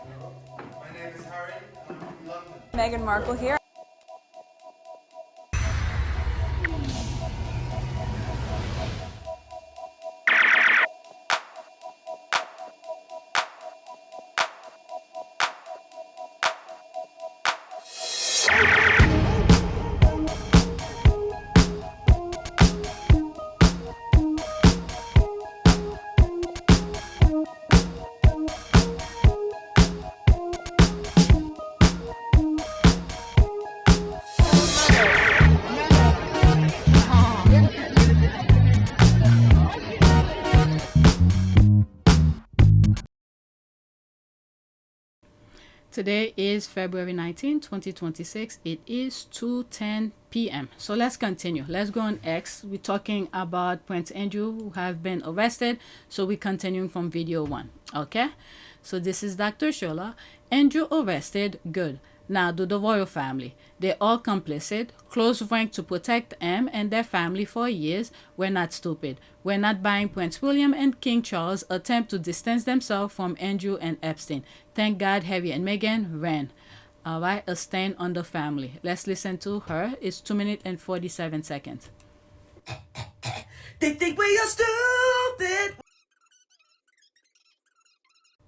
My name is Harry. I'm from London. Meghan Markle here. Today is February 19, 2026. It is 2:10 p.m. So let's continue. Let's go on X. We're talking about Prince Andrew who have been arrested. So we're continuing from video 1. Okay? So this is Dr. Shola. Andrew arrested. Good. Now do the royal family. They're all complicit. Close rank to protect them and their family for years. We're not stupid. We're not buying Prince William and King Charles attempt to distance themselves from Andrew and Epstein. Thank God Harry and Meghan ran. All right, a stand on the family. Let's listen to her. It's 2 minutes and 47 seconds. They think we are stupid.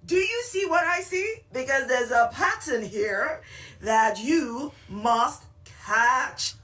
Do you see what I see? Because there's a pattern here that you must catch.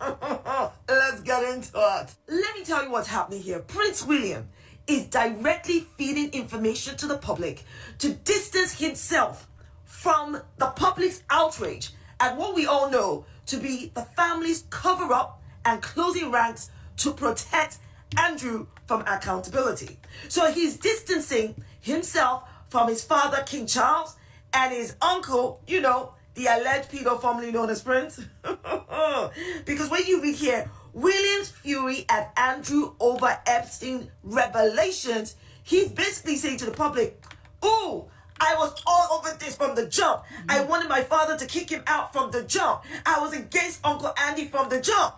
Let's get into it. Let me tell you what's happening here. Prince William is directly feeding information to the public to distance himself from the public's outrage at what we all know to be the family's cover-up and closing ranks to protect Andrew from accountability. So he's distancing himself from his father, King Charles, and his uncle, the alleged pedo formerly known as Prince. Because when you read here, William's fury at Andrew over Epstein revelations, he's basically saying to the public, "Ooh, I was all over this from the jump. I wanted my father to kick him out from the jump. I was against Uncle Andy from the jump."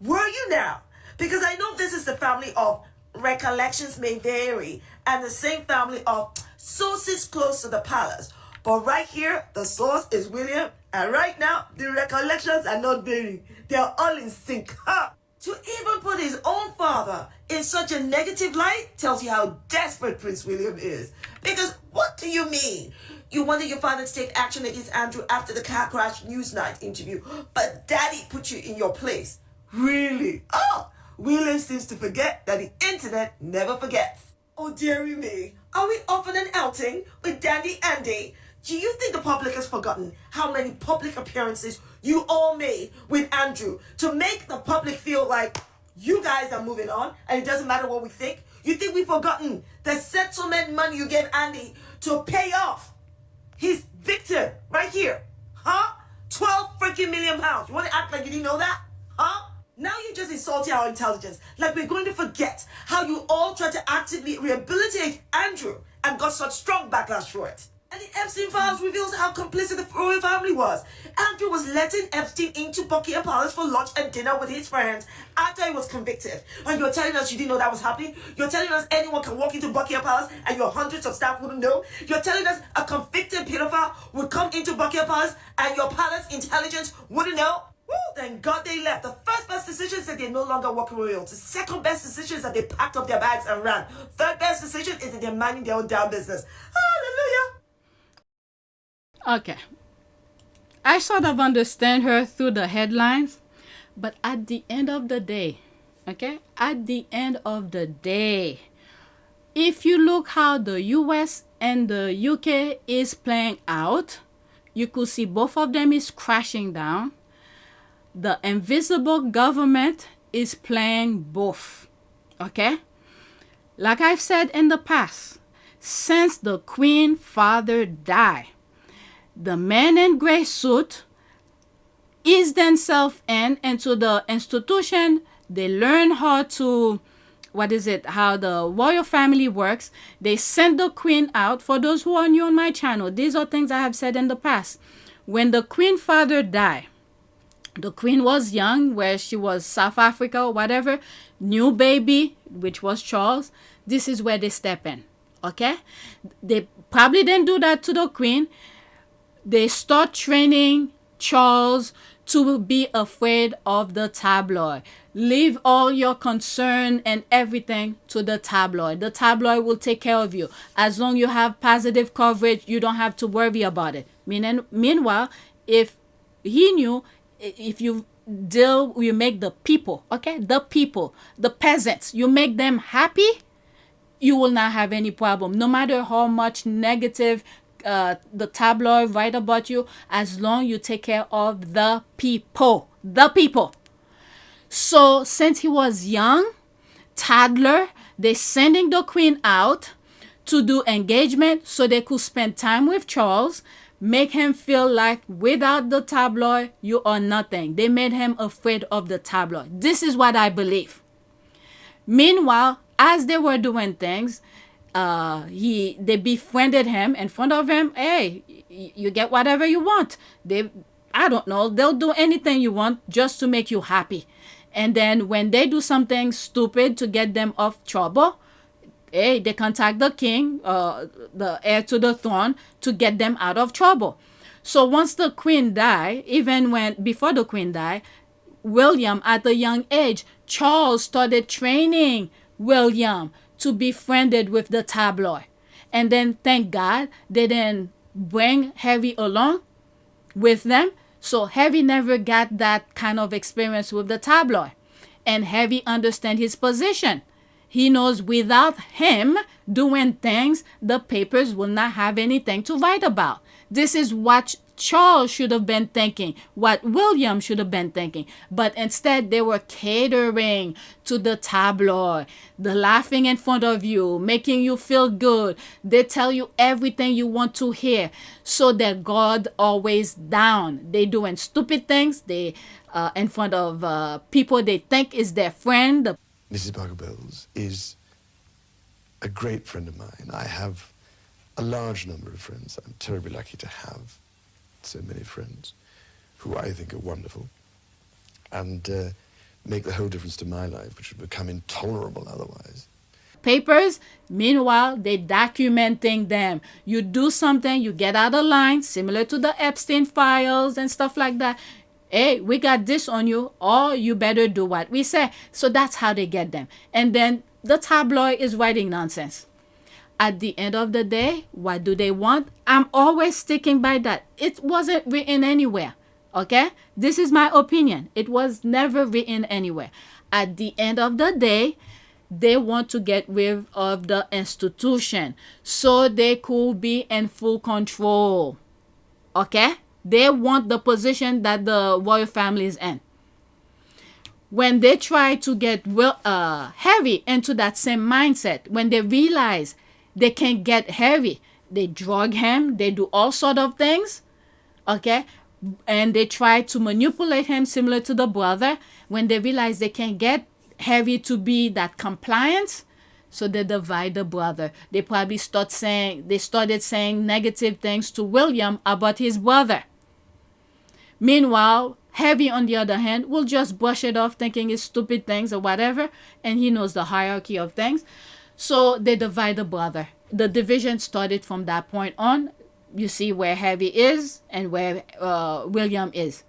Were you now? Because I know this is the family of recollections may vary and the same family of sources close to the palace. But right here, the source is William, and right now, the recollections are not varying. They are all in sync. To even put his own father in such a negative light tells you how desperate Prince William is. Because what do you mean? You wanted your father to take action against Andrew after the car crash Newsnight interview, but daddy put you in your place. Really? William seems to forget that the internet never forgets. Oh, dearie me. Are we off on an outing with Dandy Andy? Do you think the public has forgotten how many public appearances you all made with Andrew to make the public feel like you guys are moving on and it doesn't matter what we think? You think we've forgotten the settlement money you gave Andy to pay off his victim right here? 12 freaking million pounds. You want to act like you didn't know that? Now you're just insulting our intelligence. Like we're going to forget how you all tried to actively rehabilitate Andrew and got such strong backlash for it. And the Epstein files reveals how complicit the royal family was. Andrew was letting Epstein into Buckingham Palace for lunch and dinner with his friends after he was convicted. And you're telling us you didn't know that was happening? You're telling us anyone can walk into Buckingham Palace and your hundreds of staff wouldn't know? You're telling us a convicted pedophile would come into Buckingham Palace and your palace intelligence wouldn't know? Woo, thank God they left. The first best decision is that they're no longer working royals. The second best decision is that they packed up their bags and ran. Third best decision is that they're minding their own damn business. Hallelujah. Okay. I sort of understand her through the headlines, but at the end of the day, if you look how the US and the UK is playing out, you could see both of them is crashing down. The invisible government is playing both. Okay? Like I've said in the past, since the Queen father died, the men in gray suit ease themselves into the institution. They learn how the royal family works. They send the Queen out. For those who are new on my channel, these are things I have said in the past. When the Queen father died, the Queen was young, where she was South Africa or whatever, new baby, which was Charles. This is where they step in. Okay? They probably didn't do that to the Queen. they start training Charles to be afraid of the tabloid. Leave all your concern and everything to the tabloid. The tabloid will take care of you. As long as you have positive coverage, you don't have to worry about it. Meanwhile, if he knew, if you make the people, okay, the people, the peasants, you make them happy, you will not have any problem. No matter how much negative the tabloid write about you, as long you take care of the people. The people. So since he was young, toddler, they sending the queen out to do engagement so they could spend time with Charles, make him feel like without the tabloid, you are nothing. They made him afraid of the tabloid. This is what I believe. Meanwhile, as they were doing things, they befriended him in front of him. Hey, you get whatever you want. I don't know, they'll do anything you want just to make you happy. And then when they do something stupid to get them off trouble, hey, they contact the king, the heir to the throne, to get them out of trouble. So once the queen died, before the queen died, William, at a young age, Charles started training William to be friended with the tabloid. And then, thank God, they didn't bring Harry along with them. So Harry never got that kind of experience with the tabloid. And Harry understands his position. He knows without him doing things, the papers will not have anything to write about. This is what Charles should have been thinking, what William should have been thinking. But instead, they were catering to the tabloid, the laughing in front of you, making you feel good. They tell you everything you want to hear, so that God always down. They doing stupid things. They in front of people they think is their friend. Mrs. Bugabells is a great friend of mine. I have a large number of friends. I'm terribly lucky to have so many friends who I think are wonderful and make the whole difference to my life, which would become intolerable otherwise. Papers, meanwhile, they documenting them. You do something, you get out of line, similar to the Epstein files and stuff like that. Hey, we got this on you, or you better do what we say. So that's how they get them. And then the tabloid is writing nonsense. At the end of the day, what do they want? I'm always sticking by that. It wasn't written anywhere. Okay? This is my opinion. It was never written anywhere. At the end of the day, they want to get rid of the institution so they could be in full control. Okay? They want the position that the royal family is in. When they try to get Harry into that same mindset, when they realize they can get Harry, they drug him, they do all sort of things, okay? And they try to manipulate him similar to the brother. When they realize they can get Harry to be that compliance, so they divide the brother. They probably started saying negative things to William about his brother. Meanwhile, Harry, on the other hand, will just brush it off, thinking it's stupid things or whatever, and he knows the hierarchy of things. So they divide the brother. The division started from that point on. You see where Harry is and where William is.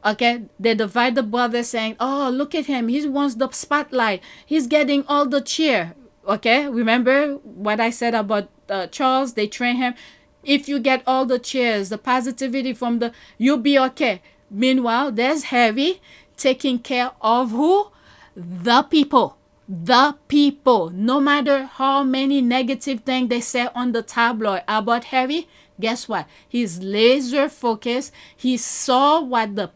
Okay, they divide the brother, saying, oh, look at him, he wants the spotlight, he's getting all the cheer. Okay, remember what I said about Charles? They train him. If you get all the cheers, the positivity from you'll be okay. Meanwhile, there's Harry taking care of who? The people. The people. No matter how many negative things they say on the tabloid about Harry, guess what? He's laser focused. He saw what the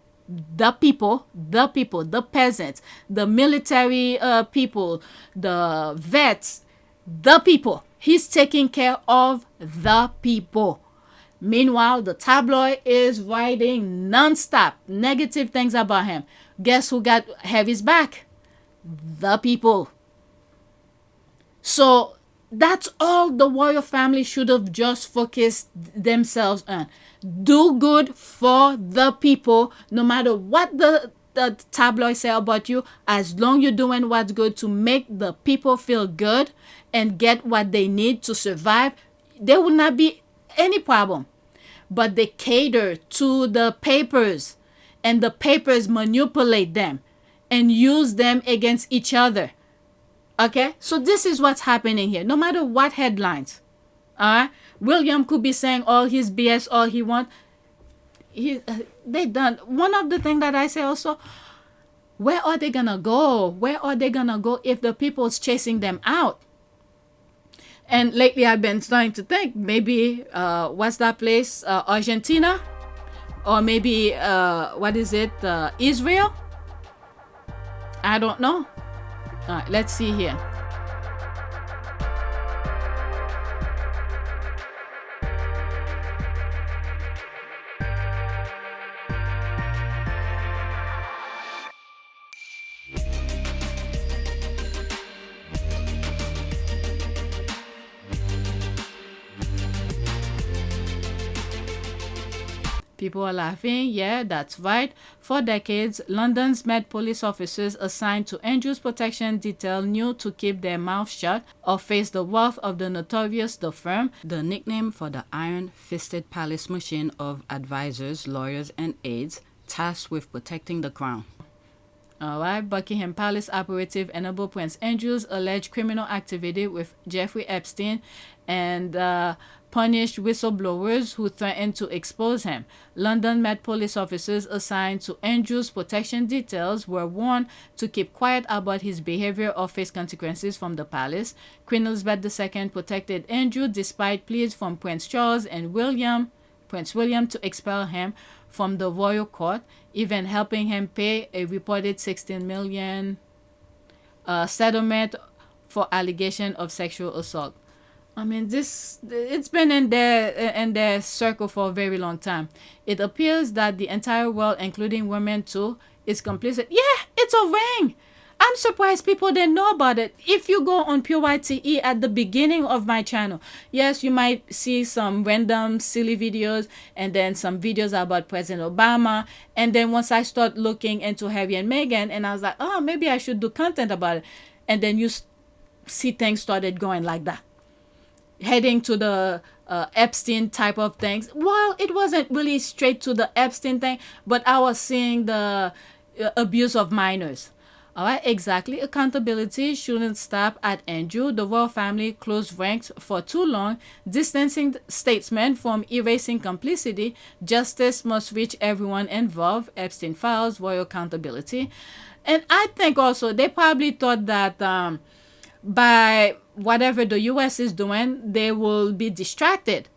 people, the peasants, the military people, the vets, the people. He's taking care of the people. Meanwhile, the tabloid is writing non-stop negative things about him. Guess who got Harry's back? The people. So that's all the royal family should have just focused themselves on. Do good for the people, no matter what the tabloid say about you, as long you're doing what's good to make the people feel good and get what they need to survive, there will not be any problem. but they cater to the papers, and the papers manipulate them and use them against each other. Okay, so this is what's happening here. No matter what headlines, all right, William could be saying all his BS all he want. They done. One of the things that I say also, where are they gonna go? Where are they gonna go if the people's chasing them out? And lately I've been starting to think maybe what's that place, Argentina, or maybe what is it, Israel? I don't know. All right, let's see here. People are laughing. Yeah, that's right. For decades, London's Met police officers assigned to Andrew's protection detail knew to keep their mouths shut or face the wrath of the notorious The Firm, the nickname for the iron-fisted palace machine of advisors, lawyers, and aides tasked with protecting the crown. Alright, Buckingham Palace operative enabled Prince Andrew's alleged criminal activity with Jeffrey Epstein and punished whistleblowers who threatened to expose him. London Met police officers assigned to Andrew's protection details were warned to keep quiet about his behavior or face consequences from the palace. Queen Elizabeth II protected Andrew despite pleas from Prince Charles and Prince William to expel him from the royal court, even helping him pay a reported $16 million settlement for allegation of sexual assault. I mean, it's been in their circle for a very long time. It appears that the entire world, including women too, is complicit. Yeah, it's a ring. I'm surprised people didn't know about it. If you go on PYTE at the beginning of my channel, yes, you might see some random silly videos and then some videos about President Obama. And then once I start looking into Harry and Meghan, and I was like, oh, maybe I should do content about it. And then you see things started going like that, heading to the Epstein type of things. Well, it wasn't really straight to the Epstein thing, but I was seeing the abuse of minors. All right, exactly. Accountability shouldn't stop at Andrew. The royal family closed ranks for too long, distancing statesmen from erasing complicity. Justice must reach everyone involved. Epstein files, royal accountability. And I think also they probably thought that by whatever the US is doing, they will be distracted.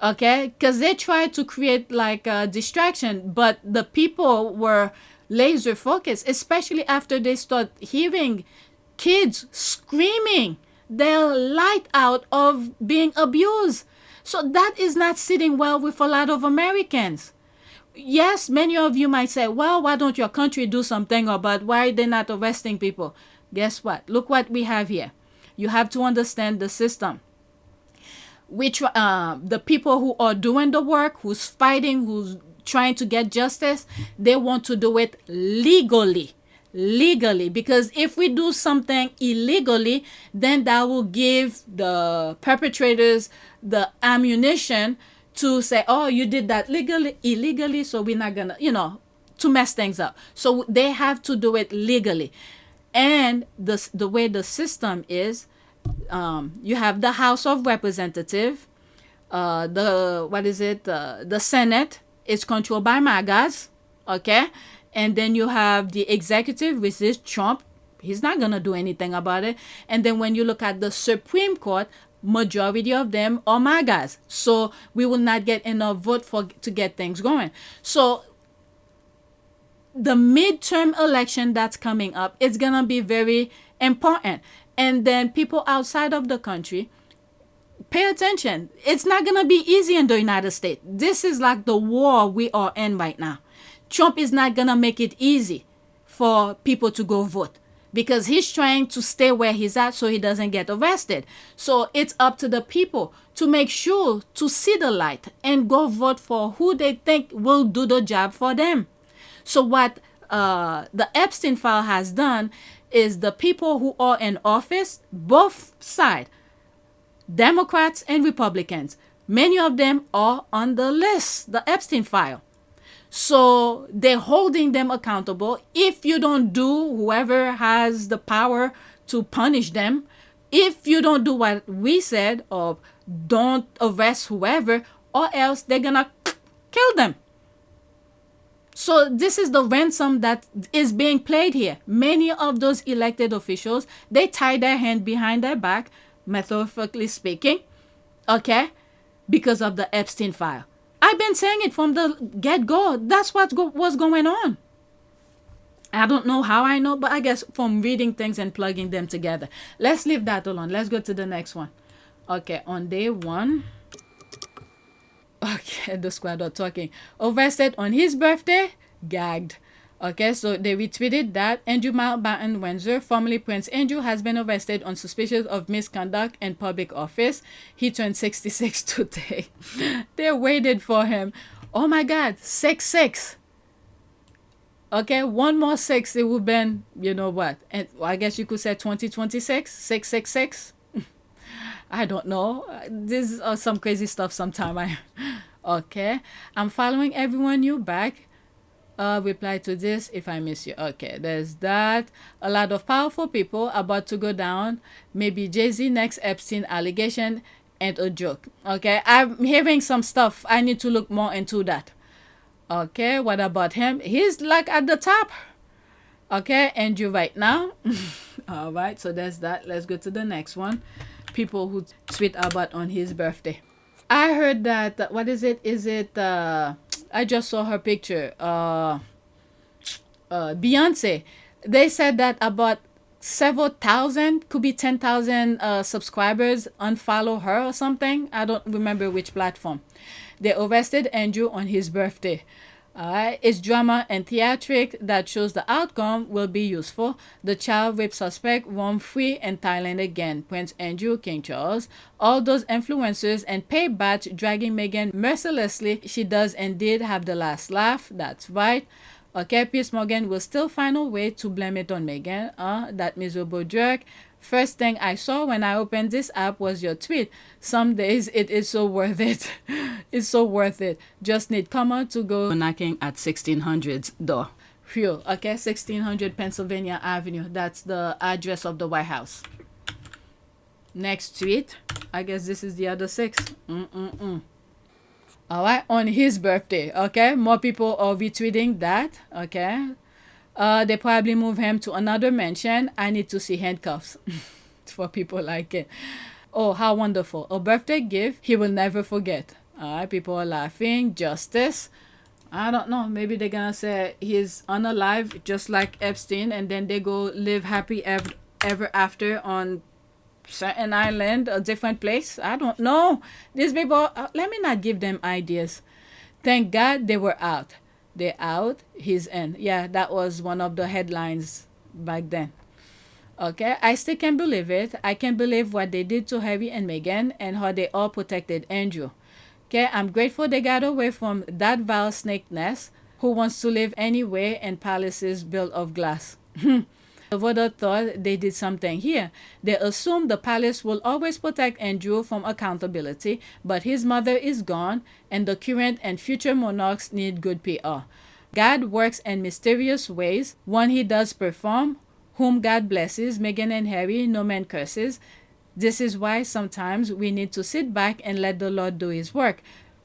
Okay? Because they tried to create like a distraction, but the people were laser focused, especially after they start hearing kids screaming their light out of being abused. So that is not sitting well with a lot of Americans. Yes, many of you might say, well, why don't your country do something about why they're not arresting people? Guess what? Look what we have here. You have to understand the system. Which the people who are doing the work, who's fighting, who's trying to get justice, they want to do it legally. Because if we do something illegally, then that will give the perpetrators the ammunition to say, oh, you did that illegally, so we're not gonna, to mess things up. So they have to do it legally. And the way the system is, you have the House of Representatives, the Senate is controlled by MAGAs, okay? And then you have the executive, which is Trump. He's not going to do anything about it. And then when you look at the Supreme Court, majority of them are MAGAs. So we will not get enough vote to get things going. So the midterm election that's coming up, it's going to be very important. And then people outside of the country, pay attention. It's not going to be easy in the United States. This is like the war we are in right now. Trump is not going to make it easy for people to go vote because he's trying to stay where he's at so he doesn't get arrested. So it's up to the people to make sure to see the light and go vote for who they think will do the job for them. So what the Epstein file has done is the people who are in office, both sides, Democrats and Republicans, Many of them are on the list, the Epstein file. So they're holding them accountable. If you don't do, whoever has the power to punish them, if you don't do what we said, or don't arrest whoever, or else they're gonna kill them. So this is the ransom that is being played here. Many of those elected officials, they tie their hand behind their back, metaphorically speaking, okay, because of the Epstein file. I've been saying it from the get-go. That's what was going on. I don't know how I know, but I guess from reading things and plugging them together. Let's leave that alone. Let's go to the next one. Okay, on day 1. Okay, the squad are talking. Arrested on his birthday, gagged. Okay, so they retweeted that Andrew Mountbatten Windsor, formerly Prince Andrew, has been arrested on suspicion of misconduct in public office. He turned 66 today. They waited for him. Oh my God, 6'6". Okay, one more 6, it would have been, you know what? And I guess you could say 2026, 666. I don't know. This is some crazy stuff sometime. Okay, I'm following everyone new back. Reply to this if I miss you. Okay, there's that. A lot of powerful people about to go down. Maybe Jay-Z next Epstein allegation and a joke. Okay, I'm hearing some stuff. I need to look more into that. Okay, what about him? He's like at the top. Okay, Andrew right now. All right, so there's that. Let's go to the next one. People who tweet about on his birthday. I heard that, what is it? Is it, I just saw her picture. Beyonce. They said that about several thousand, could be 10,000 subscribers unfollow her or something. I don't remember which platform. They arrested Andrew on his birthday. It's drama and theatric that shows the outcome will be useful. The child rape suspect roam free in Thailand again. Prince Andrew, King Charles, all those influencers and pay batch dragging Meghan mercilessly. She does indeed have the last laugh. That's right. Okay, Piers Morgan will still find a way to blame it on Meghan. That miserable jerk. First thing I saw when I opened this app was your tweet. Some days it is so worth it. It's so worth it. Just need comma to go knocking at 1600's door. Phew. Okay, 1600 Pennsylvania Avenue. That's the address of the White House. Next tweet. I guess this is the other 6. All right, on his birthday. Okay, more people are retweeting that. Okay. They probably move him to another mansion. I need to see handcuffs for people like it. Oh, how wonderful. A birthday gift he will never forget. All right, people are laughing. Justice. I don't know. Maybe they're going to say he's unalive just like Epstein, and then they go live happy ever after on certain island, a different place. I don't know. These people, let me not give them ideas. Thank God they were out. They're out, he's in. Yeah, that was one of the headlines back then. Okay, I still can't believe it. I can't believe what they did to Harry and Meghan and how they all protected Andrew. Okay, I'm grateful they got away from that vile snake nest who wants to live anywhere in palaces built of glass. The Rota thought they did something here. They assume the palace will always protect Andrew from accountability, but his mother is gone, and the current and future monarchs need good PR. God works in mysterious ways. One he does perform, whom God blesses, Meghan and Harry, no man curses. This is why sometimes we need to sit back and let the Lord do his work.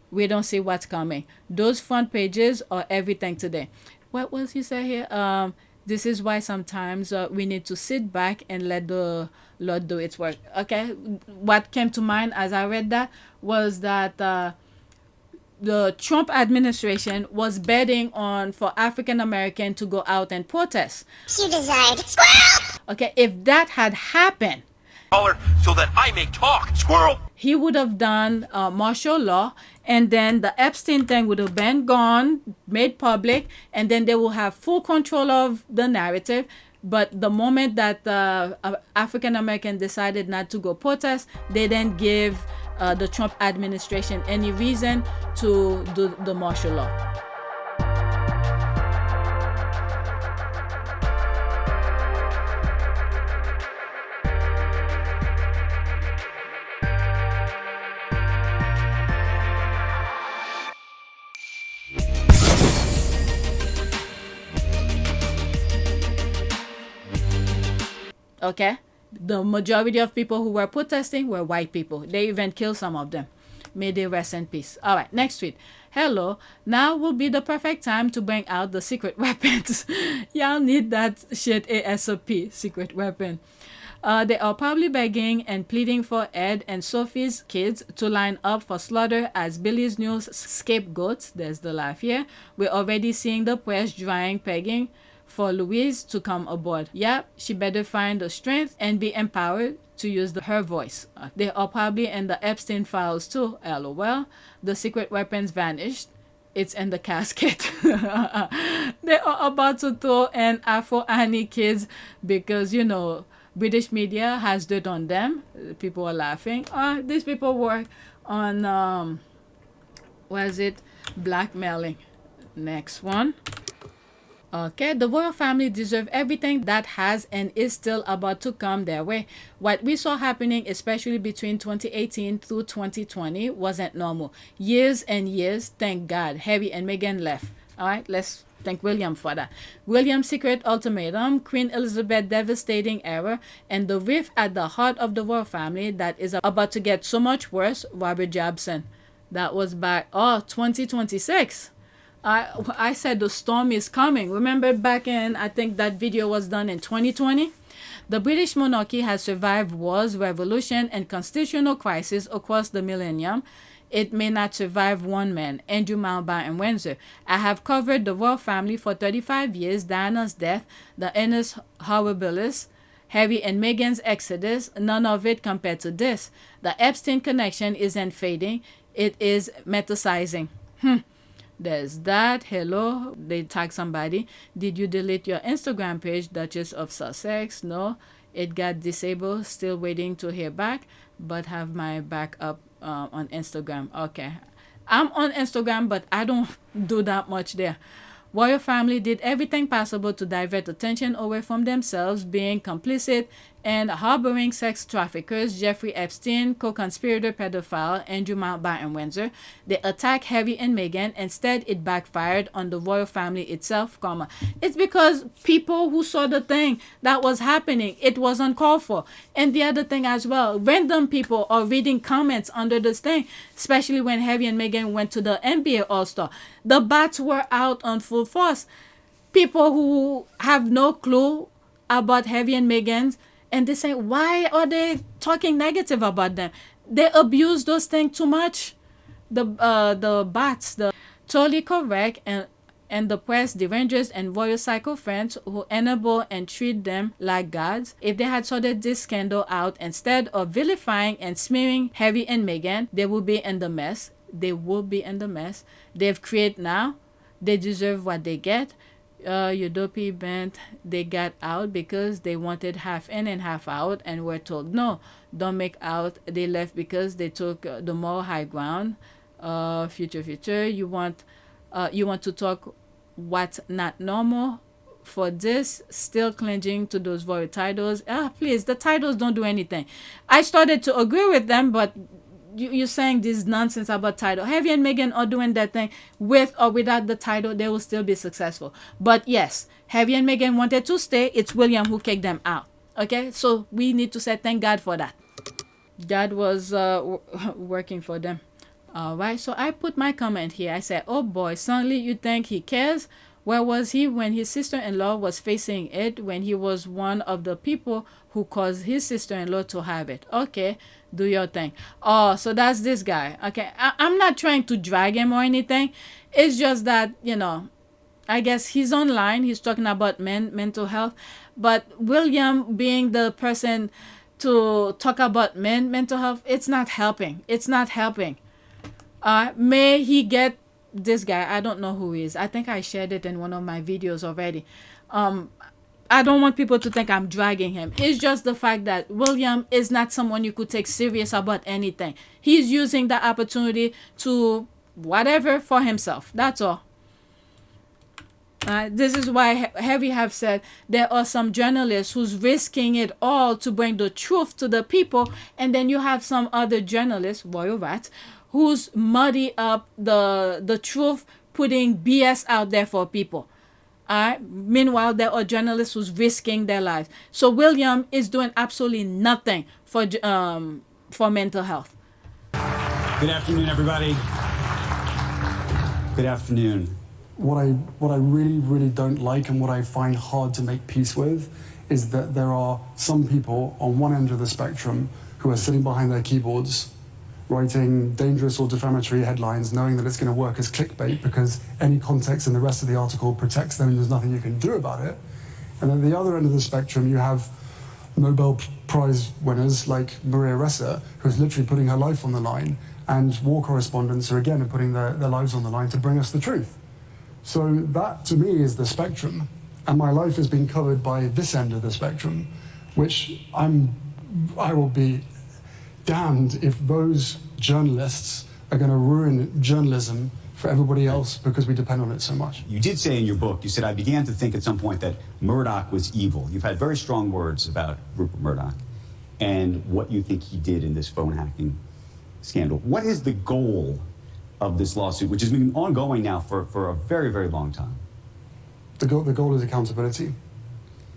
We don't see what's coming. Those front pages are everything today. What was he say here? This is why sometimes we need to sit back and let the Lord do its work. Okay, what came to mind as I read that was that the Trump administration was betting on for African American to go out and protest. You desired squirrel. Okay, if that had happened, so that I may talk, squirrel. He would have done martial law, and then the Epstein thing would have been gone, made public, and then they will have full control of the narrative. But the moment that African American decided not to go protest, they didn't give the Trump administration any reason to do the martial law. Okay? The majority of people who were protesting were white people. They even killed some of them. May they rest in peace. All right, next tweet. Hello, now will be the perfect time to bring out the secret weapons. Y'all need that shit ASAP, secret weapon. They are probably begging and pleading for Ed and Sophie's kids to line up for slaughter as Billy's new scapegoats. There's the laugh here. We're already seeing the press drying pegging for Louise to come aboard. Yep, she better find the strength and be empowered to use her voice. They are probably in the Epstein files too, lol. The secret weapons vanished. It's in the casket. They are about to throw in Afro Annie kids because, you know, British media has dirt on them. People are laughing. These people work on, blackmailing. Next one. Okay, the royal family deserve everything that has and is still about to come their way. What we saw happening, especially between 2018 through 2020, wasn't normal. Years and years, thank God, Harry and Meghan left. All right, let's thank William for that. William's secret ultimatum, Queen Elizabeth's devastating error, and the rift at the heart of the royal family that is about to get so much worse, Robert Jobson. That was back, 2026. I said the storm is coming. Remember back in, I think that video was done in 2020? The British monarchy has survived wars, revolution, and constitutional crisis across the millennium. It may not survive one man, Andrew Mountbatten Windsor. I have covered the royal family for 35 years, Diana's death, the Ernest Horribilis, Harry and Meghan's exodus, none of it compared to this. The Epstein connection isn't fading, it is metasizing. There's that. Hello. They tag somebody. Did you delete your Instagram page, Duchess of Sussex? No. It got disabled. Still waiting to hear back. But have my backup on Instagram. Okay. I'm on Instagram, but I don't do that much there. Royal family did everything possible to divert attention away from themselves, being complicit and harboring sex traffickers, Jeffrey Epstein, co-conspirator pedophile, Andrew Mountbatten Windsor. They attacked Harry and Meghan. Instead, it backfired on the royal family itself, It's because people who saw the thing that was happening, it was uncalled for. And the other thing as well, random people are reading comments under this thing, especially when Harry and Meghan went to the NBA All-Star. The bats were out on full force. People who have no clue about Harry and Meghan, and they say, why are they talking negative about them? They abuse those things too much. The bats, the totally correct, and the press, the rangers, and royal sycophants who enable and treat them like gods. If they had sorted this scandal out instead of vilifying and smearing Harry and Meghan, they would be in the mess. They will be in the mess they've created now. They deserve what they get. Udopi bent, they got out because they wanted half in and half out and were told no, don't make out. They left because they took the more high ground. Future, you want to talk what's not normal for this, still clinging to those royal titles. Please, the titles don't do anything. I started to agree with them, but you're saying this nonsense about title. Harry and Meghan are doing that thing with or without the title. They will still be successful. But yes, Harry and Meghan wanted to stay. It's William who kicked them out. Okay, so we need to say thank God for that. God was working for them. All right, so I put my comment here. I said, oh boy, suddenly you think he cares? Where was he when his sister-in-law was facing it, when he was one of the people who caused his sister-in-law to have it? Okay, do your thing. Oh, so that's this guy. Okay, I'm not trying to drag him or anything. It's just that, you know, I guess he's online. He's talking about mental health. But William being the person to talk about mental health, it's not helping. It's not helping. May he get this guy. I don't know who he is. I think I shared it in one of my videos already. I don't want people to think I'm dragging him. It's just the fact that William is not someone you could take serious about anything. He's using the opportunity to whatever for himself. That's all. This is why Harry have said there are some journalists who's risking it all to bring the truth to the people, and then you have some other journalists, royal rats, who's muddy up the truth, putting BS out there for people. Meanwhile, there are journalists who's risking their lives. So William is doing absolutely nothing for mental health. Good afternoon, everybody. Good afternoon. What I really, really don't like and what I find hard to make peace with is that there are some people on one end of the spectrum who are sitting behind their keyboards writing dangerous or defamatory headlines knowing that it's going to work as clickbait because any context in the rest of the article protects them and there's nothing you can do about it. And at the other end of the spectrum, you have Nobel Prize winners like Maria Ressa, who's literally putting her life on the line, and war correspondents who, again, are putting their lives on the line to bring us the truth. So that, to me, is the spectrum. And my life has been covered by this end of the spectrum, which I will be damned if those journalists are going to ruin journalism for everybody else because we depend on it so much. You did say in your book, you said, I began to think at some point that Murdoch was evil. You've had very strong words about Rupert Murdoch and what you think he did in this phone hacking scandal. What is the goal of this lawsuit, which has been ongoing now for a very, very long time? The goal is accountability.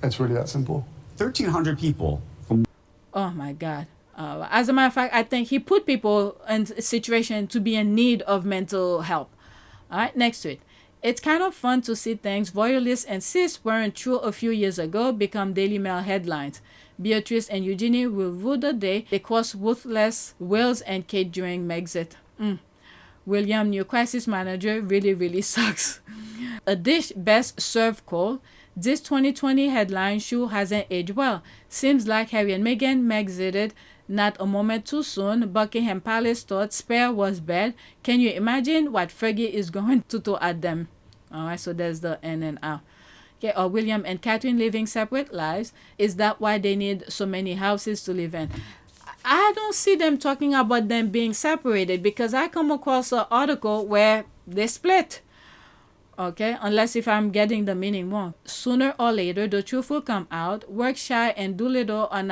It's really that simple. 1,300 people from... Oh, my God. As a matter of fact, I think he put people in a situation to be in need of mental help. All right, next to it. It's kind of fun to see things royalists and cis weren't true a few years ago become Daily Mail headlines. Beatrice and Eugenie will rue the day they crossed ruthless Wills and Kate during Megxit. William, new crisis manager, really sucks. A dish best served cold. This 2020 headline sure hasn't aged well. Seems like Harry and Meghan Megxited not a moment too soon. Buckingham Palace thought Spare was bad. Can you imagine what Fergie is going to throw at them? Alright, so there's the in and out. Okay, William and Catherine living separate lives. Is that why they need so many houses to live in? I don't see them talking about them being separated because I come across an article where they split. Okay, unless if I'm getting the meaning wrong. Sooner or later, the truth will come out. Workshy and Doolittle are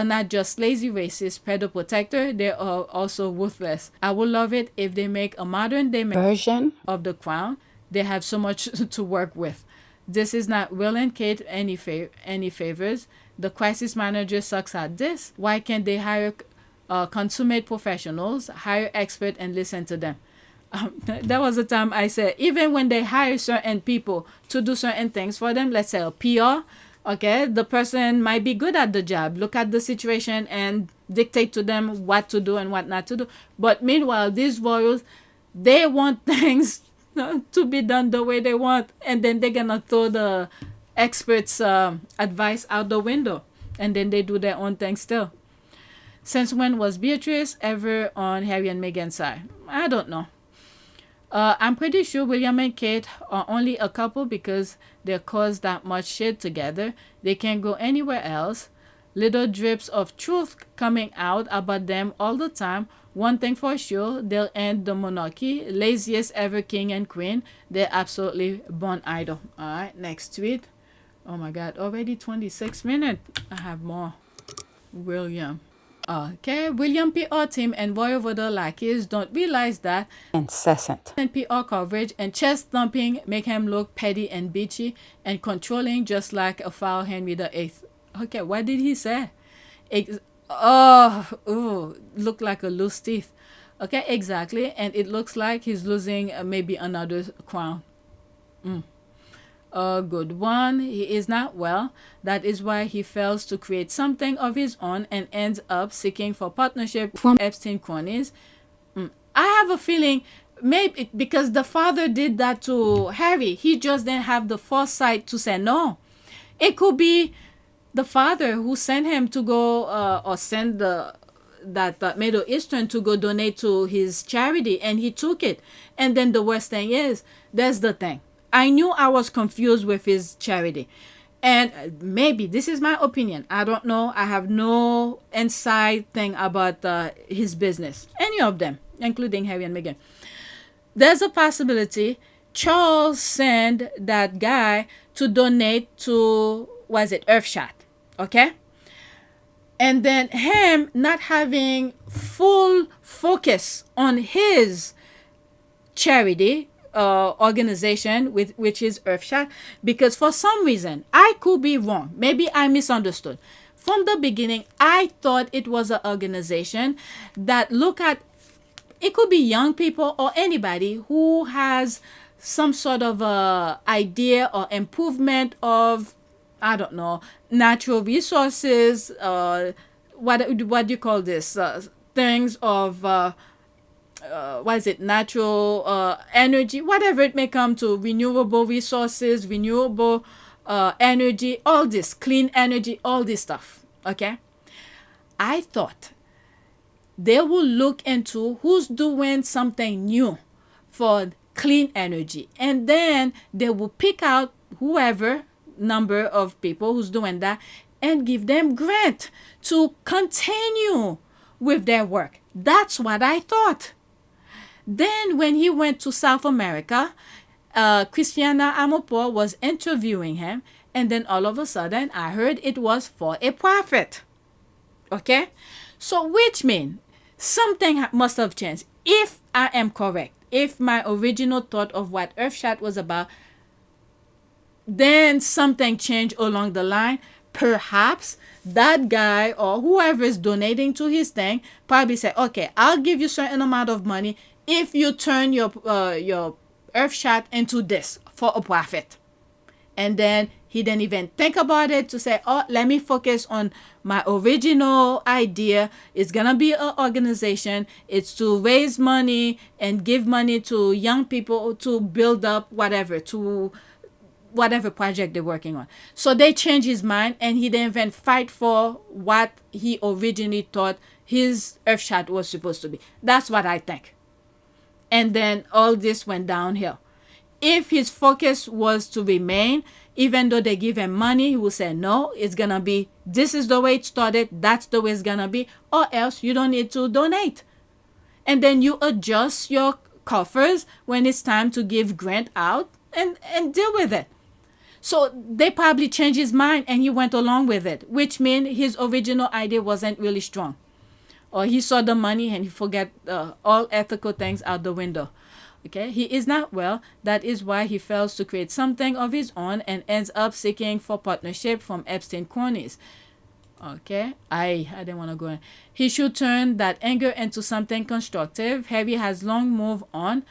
not just lazy racist pedo protector, they are also ruthless. I would love it if they make a modern day version of the Crown. They have so much to work with. This is not Will and Kate any favors. The crisis manager sucks at this. Why can't they hire consummate professionals, hire experts, and listen to them? That was the time I said, even when they hire certain people to do certain things for them, let's say a PR, okay, the person might be good at the job, look at the situation and dictate to them what to do and what not to do. But meanwhile, these royals, they want things to be done the way they want, and then they're gonna throw the experts' advice out the window, and then they do their own thing still. Since when was Beatrice ever on Harry and Meghan's side? I don't know. I'm pretty sure William and Kate are only a couple because they caused that much shit together. They can't go anywhere else. Little drips of truth coming out about them all the time. One thing for sure, they'll end the monarchy. Laziest ever king and queen. They're absolutely born idle. Alright, next tweet. Oh my god, already 26 minutes. I have more. William. Okay, William PR team and Royal Rota lackeys don't realize that incessant and PR coverage and chest thumping make him look petty and bitchy and controlling just like a foul Henry VIII. Okay, what did he say? Look like a loose teeth. Okay, exactly, and it looks like he's losing maybe another crown. A good one. He is not well. That is why he fails to create something of his own and ends up seeking for partnership from Epstein cronies. I have a feeling maybe because the father did that to Harry, he just didn't have the foresight to say no. It could be the father who sent him to go or send that Middle Eastern to go donate to his charity, and he took it. And then the worst thing is, there's the thing. I knew I was confused with his charity. And maybe, this is my opinion. I don't know. I have no inside thing about his business. Any of them, including Harry and Meghan. There's a possibility Charles sent that guy to donate to, Earthshot. Okay? And then him not having full focus on his charity, organization which is Earthshot, because for some reason, I could be wrong, maybe I misunderstood. From the beginning, I thought it was an organization that look at, it could be young people or anybody who has some sort of idea or improvement of, I don't know, natural resources, what do you call this, things of what is it, natural energy, whatever it may come to, renewable resources, renewable energy, all this, clean energy, all this stuff. Okay, I thought they will look into who's doing something new for clean energy, and then they will pick out whoever number of people who's doing that and give them grant to continue with their work. That's what I thought. Then when he went to South America, Christiana Amopour was interviewing him, and then all of a sudden I heard it was for a profit. Okay, so which means something must have changed. If I am correct, if my original thought of what Earthshot was about, then something changed along the line. Perhaps that guy or whoever is donating to his thing probably said, okay, I'll give you a certain amount of money if you turn your Earthshot into this for a profit. And then he didn't even think about it to say, oh, let me focus on my original idea. It's going to be an organization. It's to raise money and give money to young people to build up whatever, to whatever project they're working on. So they changed his mind, and he didn't even fight for what he originally thought his Earthshot was supposed to be. That's what I think. And then all this went downhill. If his focus was to remain, even though they give him money, he will say, no, it's going to be, this is the way it started, that's the way it's going to be, or else you don't need to donate. And then you adjust your coffers when it's time to give grant out and deal with it. So they probably changed his mind and he went along with it, which means his original idea wasn't really strong. Or he saw the money and he forgot all ethical things out the window. Okay, he is not well. That is why he fails to create something of his own and ends up seeking for partnership from Epstein cronies. Okay, I didn't want to go in. He should turn that anger into something constructive. Harry has long moved on,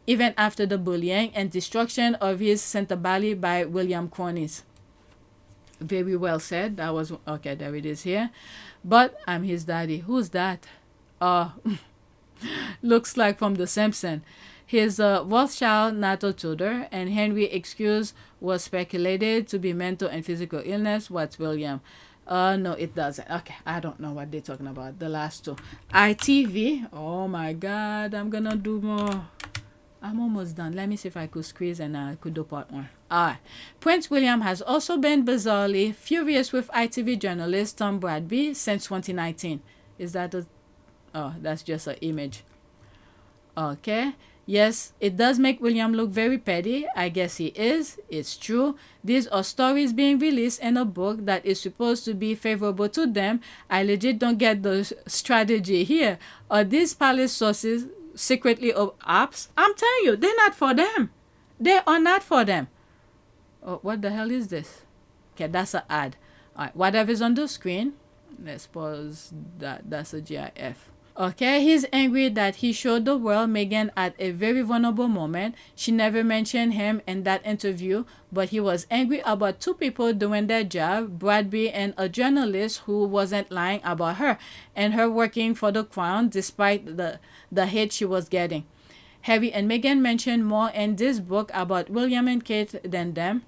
even after the bullying and destruction of his Center Valley by William cronies. Very well said. That was okay. There it is here. But I'm his daddy. Who's that? Looks like from The Simpsons. His Rothschild natal tutor and Henry excuse was speculated to be mental and physical illness. What's William? No, it doesn't. Okay, I don't know what they're talking about. The last two. ITV. Oh my God, I'm gonna do more. I'm almost done. Let me see if I could squeeze and I could do part one. Alright. Prince William has also been bizarrely furious with ITV journalist Tom Bradby since 2019. Is that a... Oh, that's just an image. Okay. Yes, it does make William look very petty. I guess he is. It's true. These are stories being released in a book that is supposed to be favorable to them. I don't get the strategy here. Are these palace sources secretly ops? I'm telling you, they're not for them. They are not for them. Oh, what the hell is this? Okay, that's an ad. All right, whatever's on the screen. Let's pause that. That's a GIF. Okay, he's angry that he showed the world Meghan at a very vulnerable moment. She never mentioned him in that interview, but he was angry about two people doing their job, Bradby and a journalist who wasn't lying about her, and her working for the Crown despite the hate she was getting. Harry and Meghan mentioned more in this book about William and Kate than them.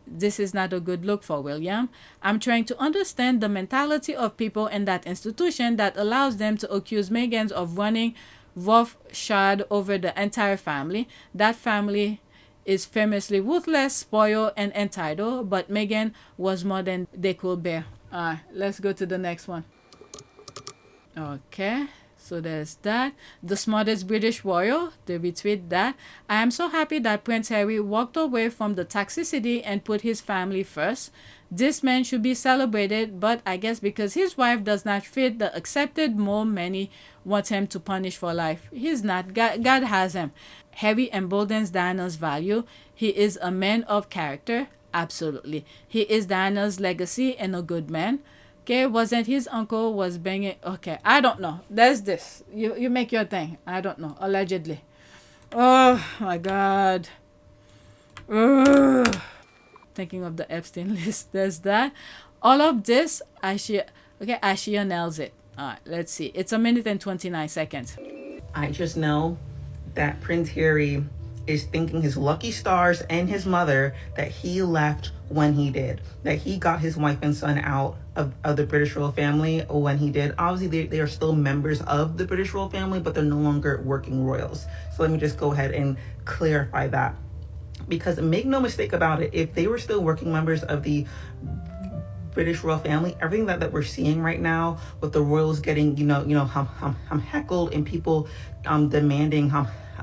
This is not a good look for William. I'm trying to understand the mentality of people in that institution that allows them to accuse Meghan of running roughshod over the entire family. That family is famously ruthless, spoiled, and entitled, but Meghan was more than they could bear. Let's go to the next one. Okay. So there's that. The smartest British royal, they retweet that. I am so happy that Prince Harry walked away from the toxicity and put his family first. This man should be celebrated, but I guess because his wife does not fit the accepted mold, many wants him to punish for life. He's not. God has him. Harry emboldens Diana's value. He is a man of character. Absolutely. He is Diana's legacy and a good man. Okay, wasn't his uncle was banging. Okay, I don't know. There's this. You make your thing. I don't know. Allegedly. Oh my God. Ugh. Thinking of the Epstein list. There's that. All of this, Ashia. Okay, Ashia nails it. All right, let's see. It's 1 minute and 29 seconds. I just know that Prince Harry is thanking his lucky stars and his mother that he left when he did, that he got his wife and son out of the British royal family when he did. Obviously, they are still members of the British royal family, but they're no longer working royals. So let me just go ahead and clarify that. Because make no mistake about it, if they were still working members of the British royal family, everything that we're seeing right now with the royals getting, heckled and people demanding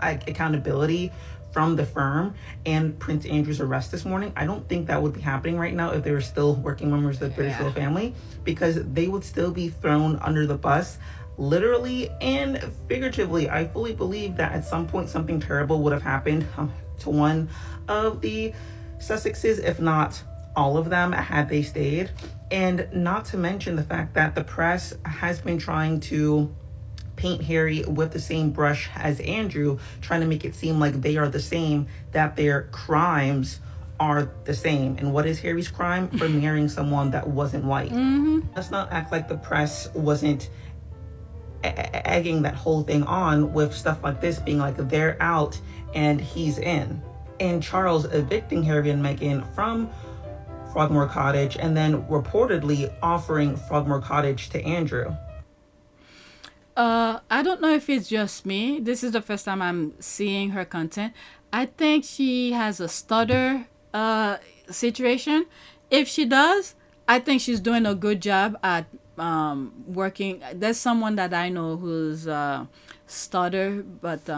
accountability from the firm and Prince Andrew's arrest this morning, I don't think that would be happening right now if they were still working members of the British royal family, because they would still be thrown under the bus, literally and figuratively. I fully believe that at some point something terrible would have happened to one of the Sussexes, if not all of them, had they stayed. And not to mention the fact that the press has been trying to paint Harry with the same brush as Andrew, trying to make it seem like they are the same, that their crimes are the same. And what is Harry's crime? For marrying someone that wasn't white. Let's not act like the press wasn't egging that whole thing on with stuff like this, being like they're out and he's in. And Charles evicting Harry and Meghan from Frogmore Cottage and then reportedly offering Frogmore Cottage to Andrew. I don't know if it's just me. This is the first time I'm seeing her content. I think she has a stutter situation. If she does, I think she's doing a good job at working. There's someone that I know who's stutter, but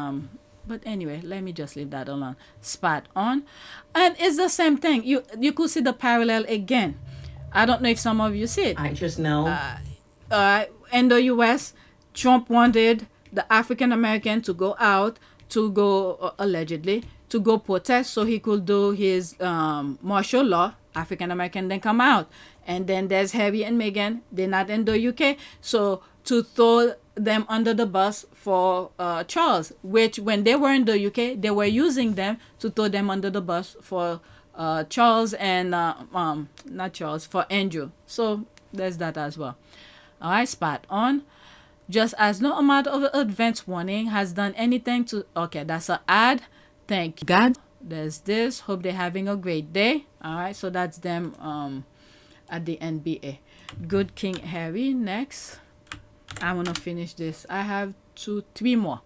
anyway, let me just leave that alone. Spot on. And it's the same thing. You could see the parallel again. I don't know if some of you see it. I just know. In the US, Trump wanted the African American to go out, to go allegedly to go protest so he could do his martial law. African American then come out, and then there's Harry and Meghan. They're not in the UK, so to throw them under the bus for Charles, which when they were in the UK, they were using them to throw them under the bus for Charles and not Charles, for Andrew. So there's that as well. All right, spot on. Just as no amount of advance warning has done anything to... Okay, that's an ad. Thank God. There's this. Hope they're having a great day. All right, so that's them at the NBA. Good King Harry. Next. I want to finish this. I have 3 more.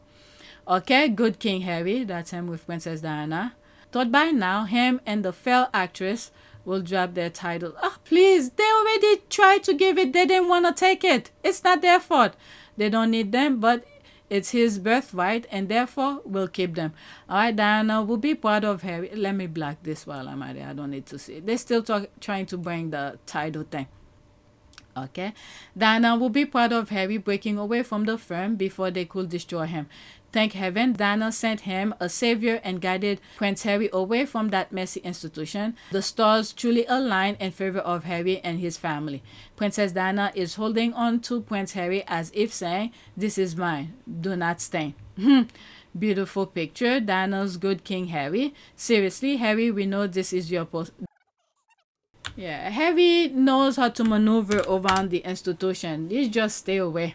Okay, Good King Harry. That's him with Princess Diana. Thought by now him and the fair actress will drop their title. Oh, please. They already tried to give it. They didn't want to take it. It's not their fault. They don't need them, but it's his birthright, and therefore we'll keep them. All right, Diana will be part of Harry. Let me block this while I'm at it. I don't need to see it. They're still trying to bring the title thing. Okay, Diana will be part of Harry breaking away from the firm before they could destroy him. Thank heaven, Diana sent him a savior and guided Prince Harry away from that messy institution. The stars truly align in favor of Harry and his family. Princess Diana is holding on to Prince Harry as if saying, "This is mine. Do not stain." Beautiful picture. Diana's Good King Harry. Seriously, Harry, we know this is your post. Yeah, Harry knows how to maneuver around the institution. You just stay away.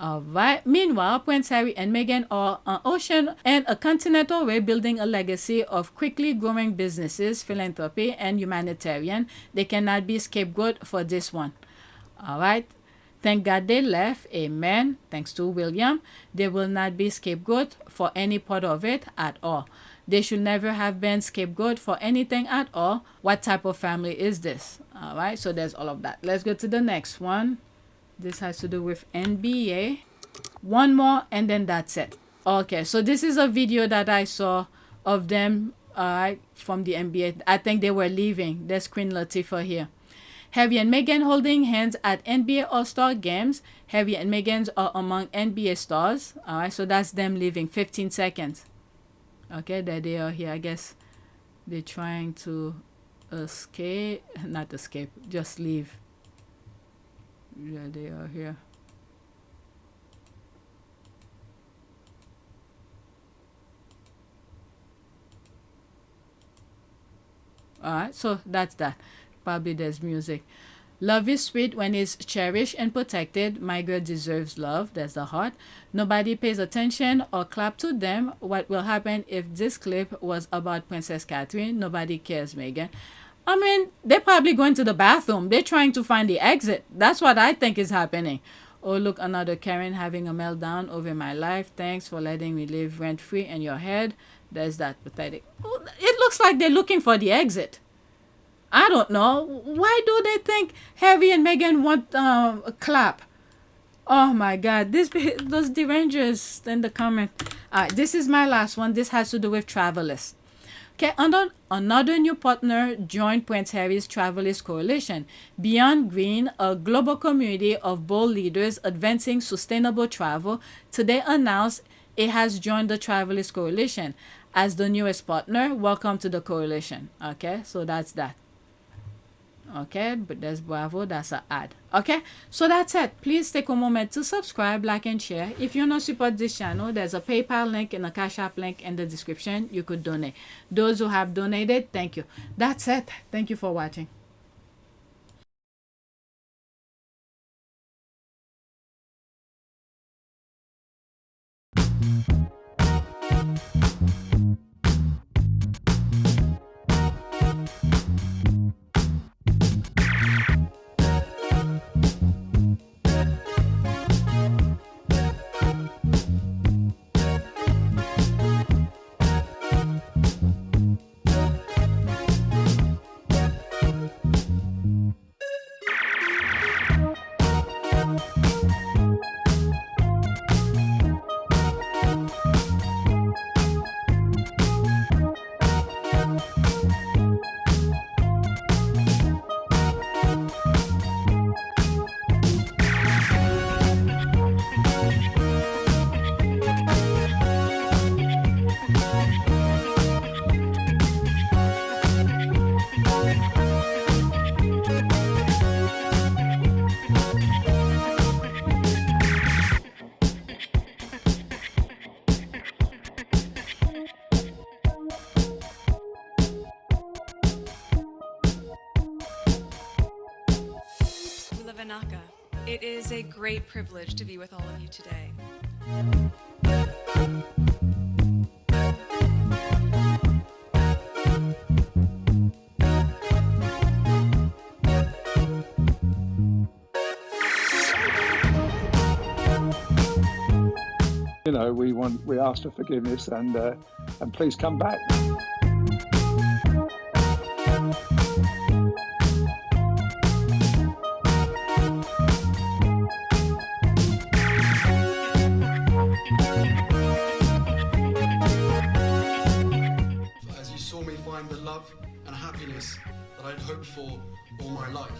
Alright. Meanwhile, Prince Harry and Meghan are an ocean and a continent away, building a legacy of quickly growing businesses, philanthropy, and humanitarian. They cannot be scapegoat for this one. Alright. Thank God they left. Amen. Thanks to William. They will not be scapegoat for any part of it at all. They should never have been scapegoat for anything at all. What type of family is this? Alright. So there's all of that. Let's go to the next one. This has to do with NBA. One more and then that's it. Okay, so this is a video that I saw of them from the NBA. I think they were leaving. There's Queen Latifah here. Harry and Meghan holding hands at NBA All-Star Games. Harry and Meghan are among NBA stars. All right, so that's them leaving. 15 seconds. Okay, there they are here. I guess they're trying to escape. Not escape, just leave. Yeah, they are here. Alright, so that's that. Probably there's music. Love is sweet when it's cherished and protected. My girl deserves love. There's the heart. Nobody pays attention or clap to them. What will happen if this clip was about Princess Catherine? Nobody cares, Meghan. I mean, they're probably going to the bathroom. They're trying to find the exit. That's what I think is happening. Oh, look, another Karen having a meltdown over my life. Thanks for letting me live rent-free in your head. There's that pathetic. Oh, it looks like they're looking for the exit. I don't know. Why do they think Harry and Meghan want a clap? Oh my God. Those derangers in the comment. This is my last one. This has to do with Travelist. Okay, another new partner joined Prince Harry's Travelist Coalition. Beyond Green, a global community of bold leaders advancing sustainable travel, today announced it has joined the Travelist Coalition as the newest partner. Welcome to the coalition. Okay, so that's that. Okay, but there's Bravo, that's an ad. Okay, so that's it. Please take a moment to subscribe, like, and share. If you want to support this channel, there's a PayPal link and a Cash App link in the description. You could donate. Those who have donated, thank you. That's it. Thank you for watching. It is a great privilege to be with all of you today. You know, we ask for forgiveness and please come back. As you saw me find the love and happiness that I'd hoped for all my life.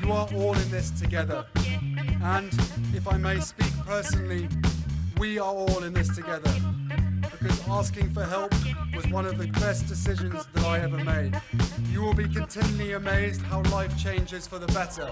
You are all in this together, and if I may speak personally, we are all in this together, because asking for help was one of the best decisions that I ever made. You will be continually amazed how life changes for the better.